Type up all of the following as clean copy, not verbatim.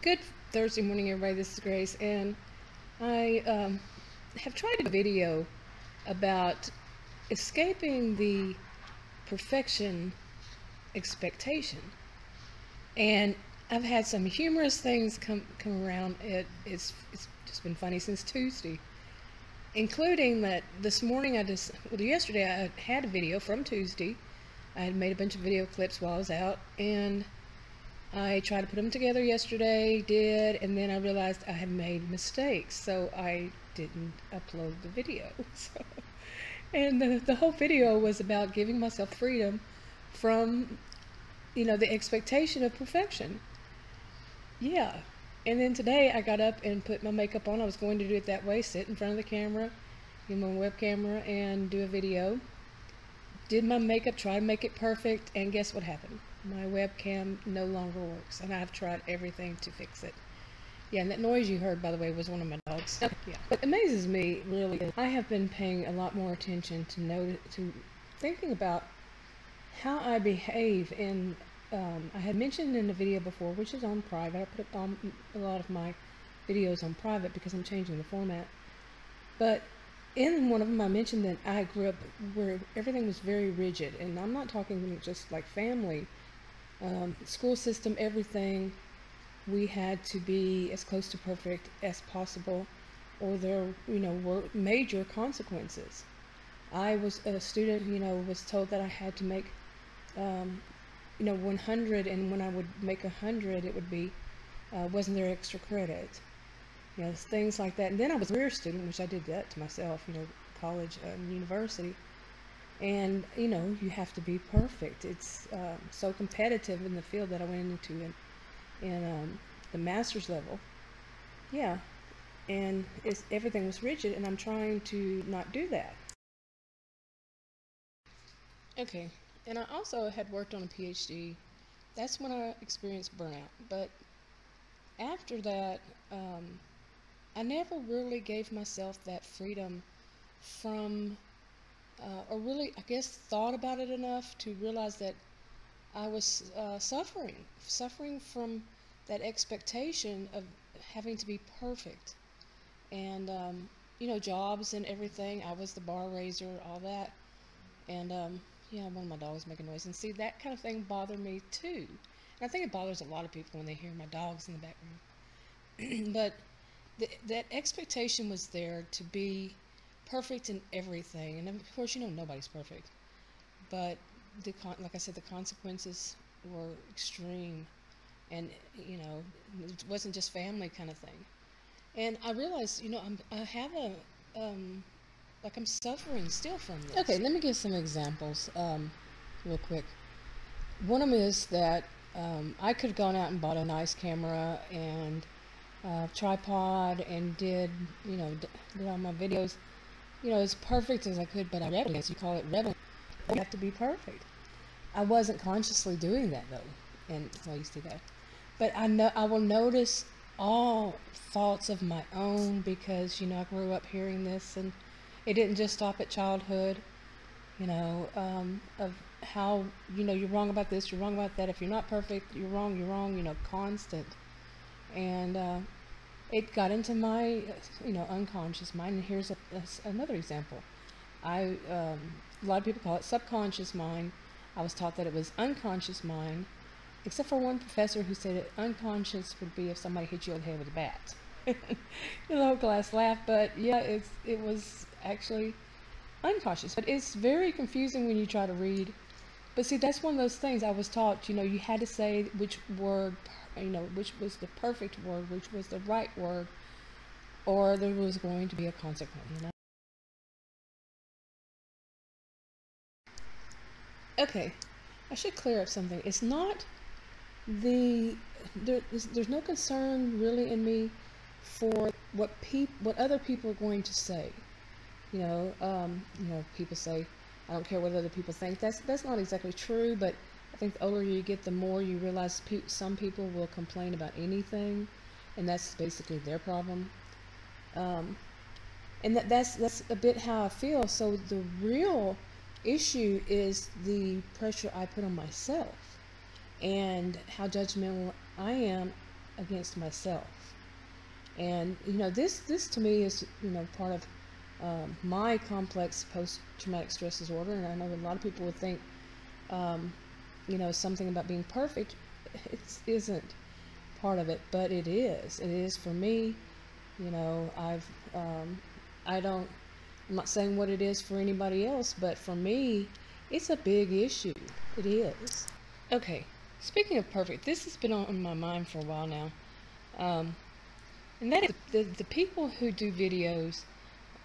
Good Thursday morning, everybody. This is Grace, and I have tried a video about escaping the perfection expectation, and I've had some humorous things come around. It's just been funny since Tuesday, including that this morning yesterday I had a video from Tuesday. I had made a bunch of video clips while I was out, and I tried to put them together yesterday, and then I realized I had made mistakes, so I didn't upload the video. And the whole video was about giving myself freedom from, the expectation of perfection. Yeah. And then today I got up and put my makeup on. I was going to do it that way, sit in front of the camera, get my web camera, and do a video. Did my makeup, tried to make it perfect, and guess what happened? My webcam no longer works, and I've tried everything to fix it. Yeah, and that noise you heard, by the way, was one of my dogs. Yeah. What amazes me, really, is I have been paying a lot more attention to thinking about how I behave in, I had mentioned in the video before, which is on private. I put on a lot of my videos on private because I'm changing the format. But in one of them, I mentioned that I grew up where everything was very rigid, and I'm not talking just like family, school system, everything. We had to be as close to perfect as possible, or there, were major consequences. I was a student, was told that I had to make, 100, and when I would make 100, it would be, wasn't there extra credit? Things like that. And then I was a career student, which I did that to myself, college and university. And, you have to be perfect. It's so competitive in the field that I went into in the master's level. Yeah. And everything was rigid, and I'm trying to not do that. Okay. And I also had worked on a PhD. That's when I experienced burnout. But after that, I never really gave myself that freedom from, or really, I guess, thought about it enough to realize that I was suffering from that expectation of having to be perfect. And, jobs and everything. I was the bar raiser, all that. And, yeah, one of my dogs making noise. And see, that kind of thing bothered me too. And I think it bothers a lot of people when they hear my dogs in the background. But that expectation was there to be perfect in everything, and of course, nobody's perfect, but like I said, the consequences were extreme, and it wasn't just family kind of thing. And I realized, I have like I'm suffering still from this. Okay, let me give some examples, real quick. One of them is that I could have gone out and bought a nice camera and tripod and did all my videos, as perfect as I could, but I rebelled. You call it rebel. You have to be perfect. I wasn't consciously doing that though, and well, you see that. But I will notice all faults of my own because I grew up hearing this, and it didn't just stop at childhood. Of how you're wrong about this, you're wrong about that. If you're not perfect, you're wrong. You're wrong. Constant. And it got into my, unconscious mind. And here's another example. A lot of people call it subconscious mind. I was taught that it was unconscious mind, except for one professor who said it, unconscious would be if somebody hit you on the head with a bat. The whole class laughed, but yeah, it was actually unconscious. But it's very confusing when you try to read. But see, that's one of those things I was taught, you had to say which word, which was the perfect word, which was the right word, or there was going to be a consequence, Okay, I should clear up something. It's not there's no concern really in me for what other people are going to say. People say, I don't care what other people think. That's not exactly true, but I think the older you get, the more you realize some people will complain about anything, and that's basically their problem. And that's a bit how I feel. So the real issue is the pressure I put on myself and how judgmental I am against myself. And this to me is part of my complex post-traumatic stress disorder. And I know a lot of people would think something about being perfect. It isn't part of it, but it is for me. I'm not saying what it is for anybody else, but for me it's a big issue. It is. Okay, speaking of perfect, this has been on my mind for a while now, and that is the people who do videos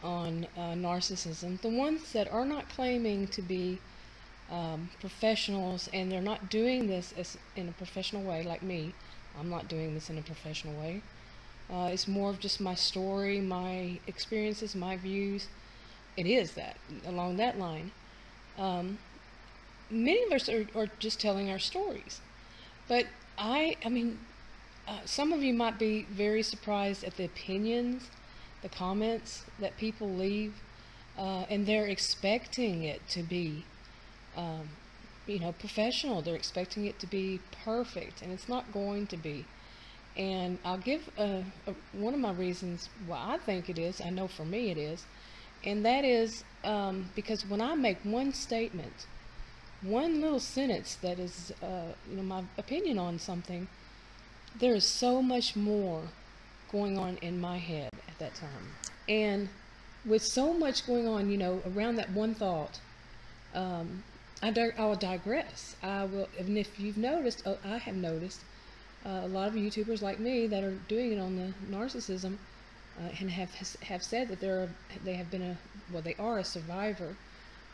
on narcissism, the ones that are not claiming to be professionals, and they're not doing this in a professional way like me. I'm not doing this in a professional way. It's more of just my story, my experiences, my views. It is that, along that line. Many of us are just telling our stories. But some of you might be very surprised at the opinions, the comments that people leave, and they're expecting it to be professional. They're expecting it to be perfect, and it's not going to be. And I'll give one of my reasons why I think it is. I know for me it is, and that is because when I make one statement, one little sentence that is my opinion on something, there is so much more going on in my head at that time. And with so much going on around that one thought, I'll digress. I will, and if you've noticed, I have noticed a lot of YouTubers like me that are doing it on the narcissism, and have said that they are a survivor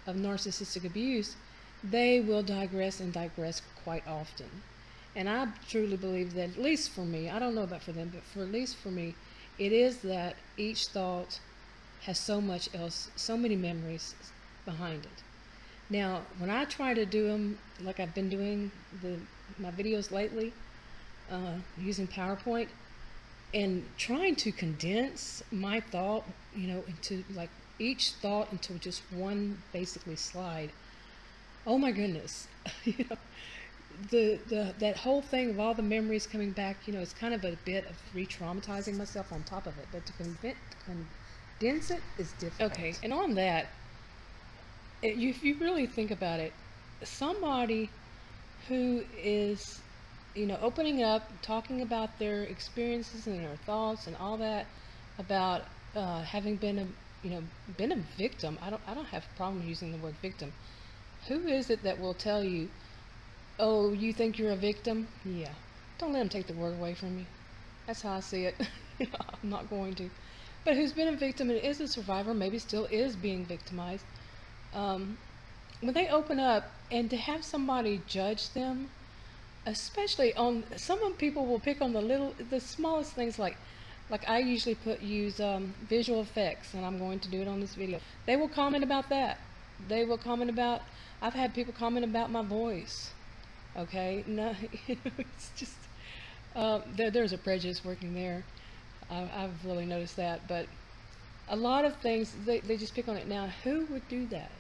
of narcissistic abuse. They will digress and digress quite often. And I truly believe that, at least for me, I don't know about for them, but at least for me, it is that each thought has so much else, so many memories behind it. Now, when I try to do them like I've been doing my videos lately, using PowerPoint and trying to condense my thought, into like each thought into just one basically slide. Oh my goodness. That whole thing of all the memories coming back, it's kind of a bit of re-traumatizing myself on top of it. But to condense it is difficult. Okay, and on that, if you really think about it, somebody who is opening up, talking about their experiences and their thoughts and all that, about having been a victim. I don't have a problem using the word victim. Who is it that will tell you, oh, you think you're a victim? Yeah. Don't let them take the word away from you. That's how I see it. I'm not going to. But who's been a victim and is a survivor, maybe still is being victimized. When they open up, and to have somebody judge them, especially on, some people will pick on the smallest things, like I usually use visual effects, and I'm going to do it on this video. They will comment about that. They will comment about, I've had people comment about my voice. Okay, no, it's just, there's a prejudice working there. I've really noticed that, but a lot of things, they just pick on it. Now, who would do that?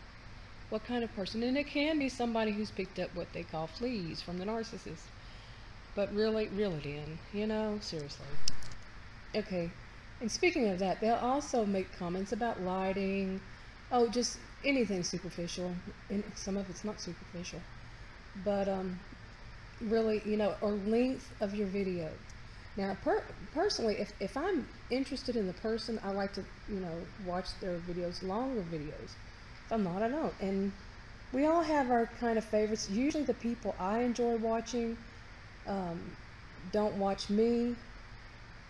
What kind of person? And it can be somebody who's picked up what they call fleas from the narcissist. But reel it in, seriously. Okay, and speaking of that, they'll also make comments about lighting, just anything superficial, and some of it's not superficial. But really, or length of your video. Now, personally, if I'm interested in the person, I like to, watch their videos, longer videos. If I'm not, I don't. And we all have our kind of favorites. Usually the people I enjoy watching don't watch me,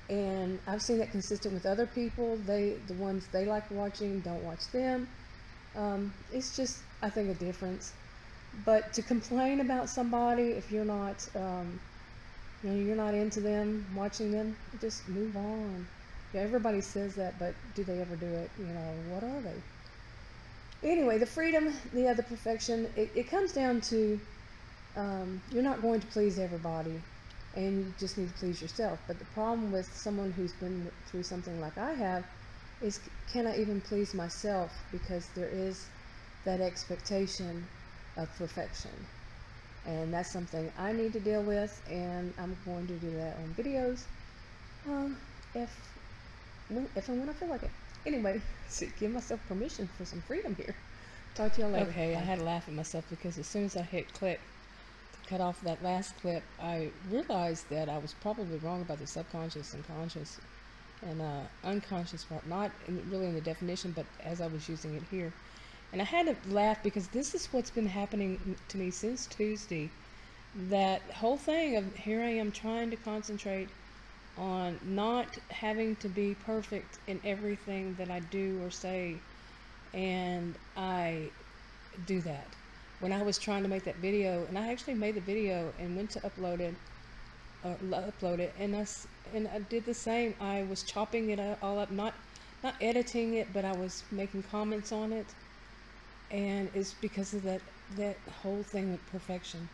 and I've seen that consistent with other people. The ones they like watching don't watch them. It's just, I think, a difference. But to complain about somebody, if you're not, you're not into them, watching them, just move on. Yeah, everybody says that, but do they ever do it? What are they? Anyway, the freedom, the perfection, it comes down to, you're not going to please everybody, and you just need to please yourself. But the problem with someone who's been through something like I have is, can I even please myself? Because there is that expectation of perfection. and that's something I need to deal with, and I'm going to do that on videos, if and when I feel like it. Anyway, so give myself permission for some freedom here. Talk to y'all later. Okay, I had to laugh at myself because as soon as I hit click to cut off that last clip, I realized that I was probably wrong about the subconscious and conscious and unconscious part, not really in the definition, but as I was using it here. And I had to laugh because this is what's been happening to me since Tuesday. That whole thing of here I am trying to concentrate on not having to be perfect in everything that I do or say, and I do that. When I was trying to make that video, and I actually made the video and went to upload it, and I did the same. I was chopping it all up, not editing it, but I was making comments on it, and it's because of that whole thing with perfection,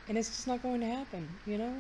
and it's just not going to happen, you know.